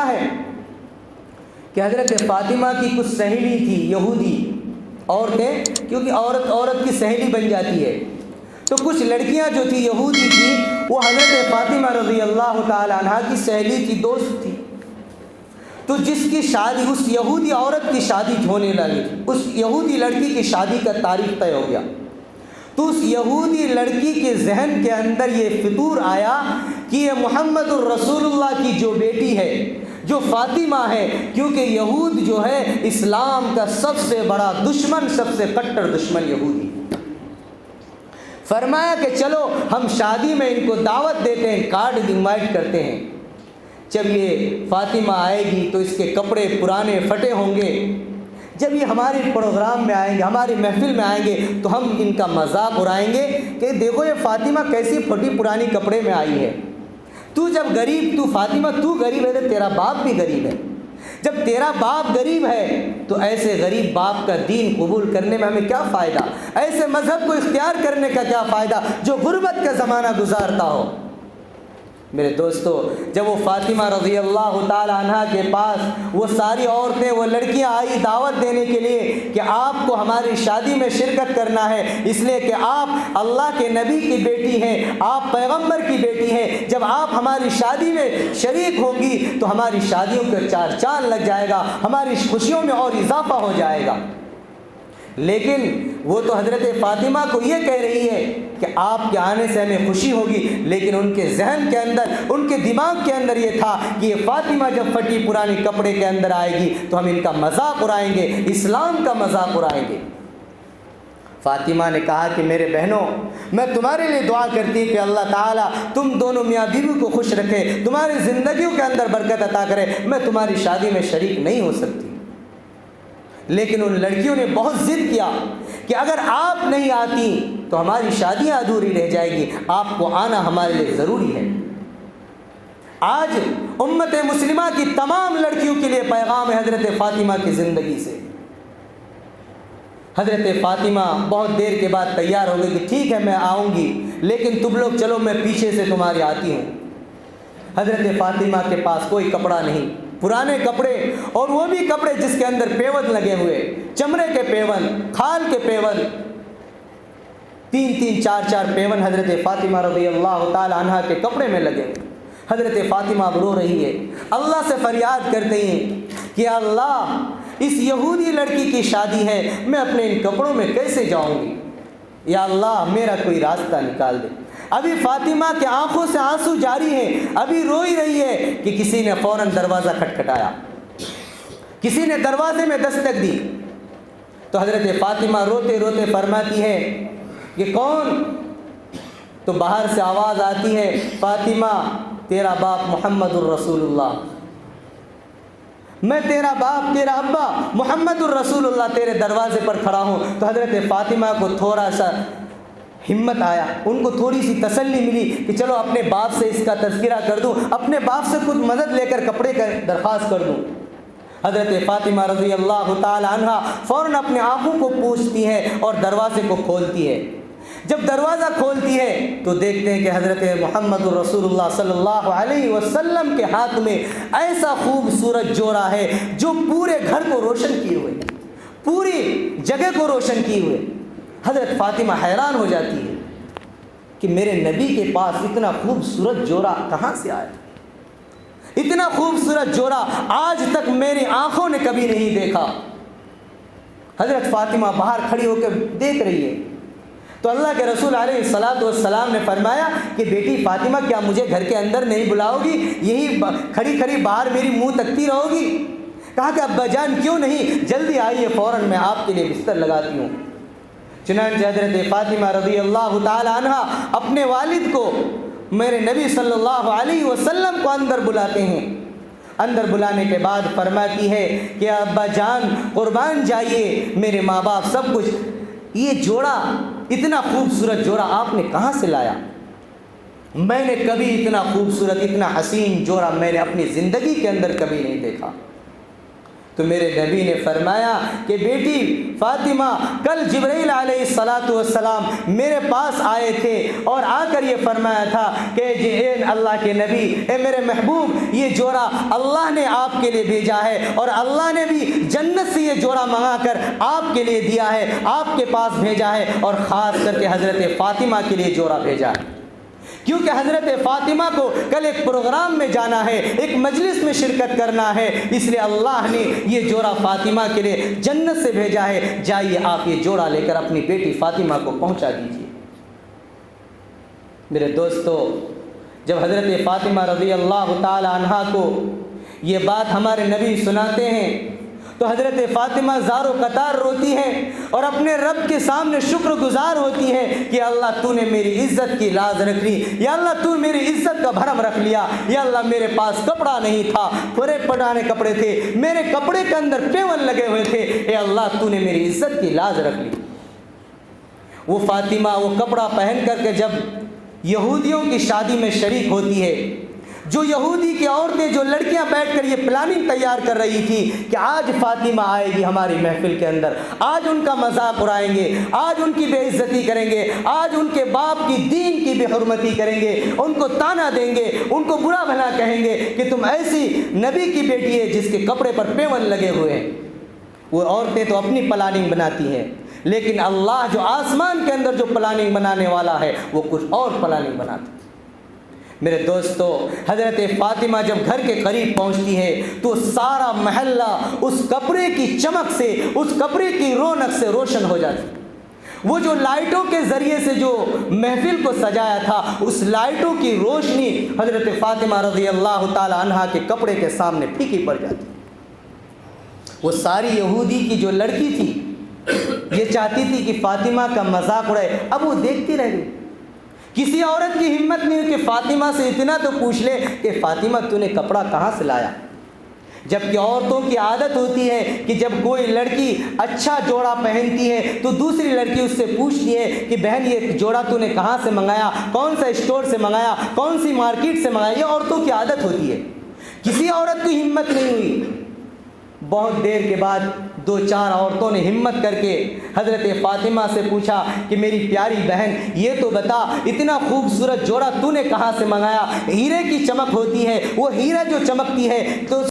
فرمایا ہے کہ حضرت فاطمہ کی کچھ سہیلی تھی یہودی عورتیں، کیونکہ عورت کی سہیلی بن جاتی ہے، تو کچھ لڑکیاں جو تھی یہودی تھی وہ حضرت فاطمہ رضی اللہ تعالی عنہ کی سہیلی تھی، دوست تھی، تو جس کی شادی اس یہودی عورت کی شادی ہونے لگی، اس یہودی لڑکی کی شادی کا تاریخ طے ہو گیا، تو اس یہودی لڑکی کے ذہن کے اندر یہ فطور آیا کہ یہ محمد الرسول اللہ کی جو بیٹی ہے، جو فاطمہ ہے، کیونکہ یہود جو ہے اسلام کا سب سے بڑا دشمن، سب سے کٹر دشمن یہودی، فرمایا کہ چلو ہم شادی میں ان کو دعوت دیتے ہیں، کارڈ انوائٹ کرتے ہیں، جب یہ فاطمہ آئے گی تو اس کے کپڑے پرانے پھٹے ہوں گے، جب یہ ہمارے پروگرام میں آئیں گے، ہماری محفل میں آئیں گے تو ہم ان کا مذاق اڑائیں گے کہ دیکھو یہ فاطمہ کیسی پھٹی پرانی کپڑے میں آئی ہے، تو جب غریب، تو فاطمہ تو غریب ہے تو تیرا باپ بھی غریب ہے، جب تیرا باپ غریب ہے تو ایسے غریب باپ کا دین قبول کرنے میں ہمیں کیا فائدہ، ایسے مذہب کو اختیار کرنے کا کیا فائدہ جو غربت کا زمانہ گزارتا ہو۔ میرے دوستو، جب وہ فاطمہ رضی اللہ تعالی عنہ کے پاس وہ ساری عورتیں، وہ لڑکیاں آئی دعوت دینے کے لیے کہ آپ کو ہماری شادی میں شرکت کرنا ہے، اس لیے کہ آپ اللہ کے نبی کی بیٹی ہیں، آپ پیغمبر کی بیٹی ہیں، جب آپ ہماری شادی میں شریک ہوں گی تو ہماری شادیوں کے چار چاند لگ جائے گا، ہماری خوشیوں میں اور اضافہ ہو جائے گا۔ لیکن وہ تو حضرت فاطمہ کو یہ کہہ رہی ہے کہ آپ کے آنے سے ہمیں خوشی ہوگی، لیکن ان کے ذہن کے اندر، ان کے دماغ کے اندر یہ تھا کہ یہ فاطمہ جب پھٹی پرانی کپڑے کے اندر آئے گی تو ہم ان کا مذاق اڑائیں گے، اسلام کا مذاق اڑائیں گے۔ فاطمہ نے کہا کہ میرے بہنوں، میں تمہارے لیے دعا کرتی کہ اللہ تعالیٰ تم دونوں میاں بیوی کو خوش رکھے، تمہاری زندگیوں کے اندر برکت عطا کرے، میں تمہاری شادی میں شریک نہیں ہو سکتی۔ لیکن ان لڑکیوں نے بہت ضد کیا کہ اگر آپ نہیں آتی تو ہماری شادیاں ادھوری رہ جائے گی، آپ کو آنا ہمارے لیے ضروری ہے۔ آج امت مسلمہ کی تمام لڑکیوں کے لیے پیغام ہے حضرت فاطمہ کی زندگی سے۔ حضرت فاطمہ بہت دیر کے بعد تیار ہو گئی کہ ٹھیک ہے میں آؤں گی، لیکن تم لوگ چلو میں پیچھے سے تمہاری آتی ہوں۔ حضرت فاطمہ کے پاس کوئی کپڑا نہیں، پرانے کپڑے، اور وہ بھی کپڑے جس کے اندر پیون لگے ہوئے، چمڑے کے پیون، کھال کے پیون، 3 4 پیون حضرت فاطمہ رضی اللہ تعالی عنہ کے کپڑے میں لگے ہوئے۔ حضرت فاطمہ اب رو رہی ہے، اللہ سے فریاد کرتے ہیں کہ اللہ اس یہودی لڑکی کی شادی ہے، میں اپنے ان کپڑوں میں کیسے جاؤں گی، یا اللہ میرا کوئی راستہ نکال دے۔ ابھی فاطمہ کے آنکھوں سے آنسو جاری ہیں، ابھی رو ہی رہی ہے کہ کسی نے فوراً دروازہ کھٹکھٹایا، کسی نے دروازے میں دستک دی، تو حضرت فاطمہ روتے روتے فرماتی ہے کہ کون؟ تو باہر سے آواز آتی ہے، فاطمہ تیرا باپ محمد الرسول اللہ، میں تیرا باپ، تیرا ابا محمد الرسول اللہ تیرے دروازے پر کھڑا ہوں۔ تو حضرت فاطمہ کو تھوڑا سا ہمت آیا، ان کو تھوڑی سی تسلی ملی کہ چلو اپنے باپ سے اس کا تذکرہ کر دوں، اپنے باپ سے خود مدد لے کر کپڑے کا درخواست کر دوں۔ حضرت فاطمہ رضی اللہ تعالی عنہ فوراً اپنے آنکھوں کو پوچھتی ہے اور دروازے کو کھولتی ہے۔ جب دروازہ کھولتی ہے تو دیکھتے ہیں کہ حضرت محمد الرسول اللہ صلی اللہ علیہ وسلم کے ہاتھ میں ایسا خوبصورت جوڑا ہے جو پورے گھر کو روشن کیے ہوئے، پوری جگہ کو روشن کیے ہوئے۔ حضرت فاطمہ حیران ہو جاتی ہے کہ میرے نبی کے پاس اتنا خوبصورت جوڑا کہاں سے آیا، اتنا خوبصورت جوڑا آج تک میری آنکھوں نے کبھی نہیں دیکھا۔ حضرت فاطمہ باہر کھڑی ہو کے دیکھ رہی ہے، تو اللہ کے رسول علیہ الصلوۃ والسلام نے فرمایا کہ بیٹی فاطمہ کیا مجھے گھر کے اندر نہیں بلاؤ گی، یہی کھڑی کھڑی باہر میری منہ تکتی رہو گی؟ کہا کہ ابا جان کیوں نہیں، جلدی آئیے، فوراً میں آپ کے لیے بستر لگاتی ہوں۔ چنانچہ حضرت فاطمہ رضی اللہ تعالی عنہ اپنے والد کو، میرے نبی صلی اللہ علیہ وسلم کو اندر بلاتے ہیں۔ اندر بلانے کے بعد فرماتی ہے کہ ابا جان قربان جائیے، میرے ماں باپ سب کچھ، یہ جوڑا، اتنا خوبصورت جوڑا آپ نے کہاں سے لایا؟ میں نے کبھی اتنا خوبصورت، اتنا حسین جوڑا میں نے اپنی زندگی کے اندر کبھی نہیں دیکھا۔ تو میرے نبی نے فرمایا کہ بیٹی فاطمہ، کل جبرائیل علیہ الصلاۃ والسلام میرے پاس آئے تھے اور آ کر یہ فرمایا تھا کہ اے اللہ کے نبی، اے میرے محبوب، یہ جوڑا اللہ نے آپ کے لیے بھیجا ہے اور اللہ نے بھی جنت سے یہ جوڑا منگا کر آپ کے لیے دیا ہے، آپ کے پاس بھیجا ہے، اور خاص کر کے حضرت فاطمہ کے لیے جوڑا بھیجا ہے، کیونکہ حضرت فاطمہ کو کل ایک پروگرام میں جانا ہے، ایک مجلس میں شرکت کرنا ہے، اس لیے اللہ نے یہ جوڑا فاطمہ کے لیے جنت سے بھیجا ہے، جائیے آپ یہ جوڑا لے کر اپنی بیٹی فاطمہ کو پہنچا دیجیے۔ میرے دوستو، جب حضرت فاطمہ رضی اللہ تعالی عنہا کو یہ بات ہمارے نبی سناتے ہیں تو حضرت فاطمہ زار و قطار روتی ہے اور اپنے رب کے سامنے شکر گزار ہوتی ہے کہ اللہ تو نے میری عزت کی لاز رکھ لی، یا اللہ تو میری عزت کا بھرم رکھ لیا، یا اللہ میرے پاس کپڑا نہیں تھا، پورے پرانے کپڑے تھے، میرے کپڑے کے اندر پیون لگے ہوئے تھے، اے اللہ تو نے میری عزت کی لاز رکھ لی۔ وہ فاطمہ وہ کپڑا پہن کر کے جب یہودیوں کی شادی میں شریک ہوتی ہے، جو یہودی کی عورتیں، جو لڑکیاں بیٹھ کر یہ پلاننگ تیار کر رہی تھی کہ آج فاطمہ آئے گی ہماری محفل کے اندر، آج ان کا مذاق اڑائیں گے، آج ان کی بے عزتی کریں گے، آج ان کے باپ کی دین کی بے حرمتی کریں گے، ان کو تانا دیں گے، ان کو برا بھلا کہیں گے کہ تم ایسی نبی کی بیٹی ہے جس کے کپڑے پر پیون لگے ہوئے ہیں۔ وہ عورتیں تو اپنی پلاننگ بناتی ہیں، لیکن اللہ جو آسمان کے اندر جو پلاننگ بنانے والا ہے وہ کچھ اور پلاننگ بناتا ہے۔ میرے دوستو، حضرت فاطمہ جب گھر کے قریب پہنچتی ہے تو سارا محلہ اس کپڑے کی چمک سے، اس کپڑے کی رونق سے روشن ہو جاتی ہے۔ وہ جو لائٹوں کے ذریعے سے جو محفل کو سجایا تھا، اس لائٹوں کی روشنی حضرت فاطمہ رضی اللہ تعالی عنہا کے کپڑے کے سامنے پھیکی پڑ جاتی۔ وہ ساری یہودی کی جو لڑکی تھی یہ چاہتی تھی کہ فاطمہ کا مذاق اڑائے، اب وہ دیکھتی رہ گئی۔ کسی عورت کی ہمت نہیں ہوئی کہ فاطمہ سے اتنا تو پوچھ لے کہ فاطمہ تو نے کپڑا کہاں سے لایا، جبکہ عورتوں کی عادت ہوتی ہے کہ جب کوئی لڑکی اچھا جوڑا پہنتی ہے تو دوسری لڑکی اس سے پوچھتی ہے کہ بہن یہ جوڑا تو نے کہاں سے منگایا، کون سا اسٹور سے منگایا، کون سی مارکیٹ سے منگایا، یہ عورتوں کی عادت ہوتی ہے۔ کسی عورت کی ہمت نہیں ہوئی۔ بہت دیر کے بعد دو چار عورتوں نے ہمت کر کے حضرت فاطمہ سے پوچھا کہ میری پیاری بہن یہ تو بتا، اتنا خوبصورت جوڑا تو نے کہاں سے منگایا؟ ہیرے کی چمک ہوتی ہے، وہ ہیرا جو چمکتی ہے تو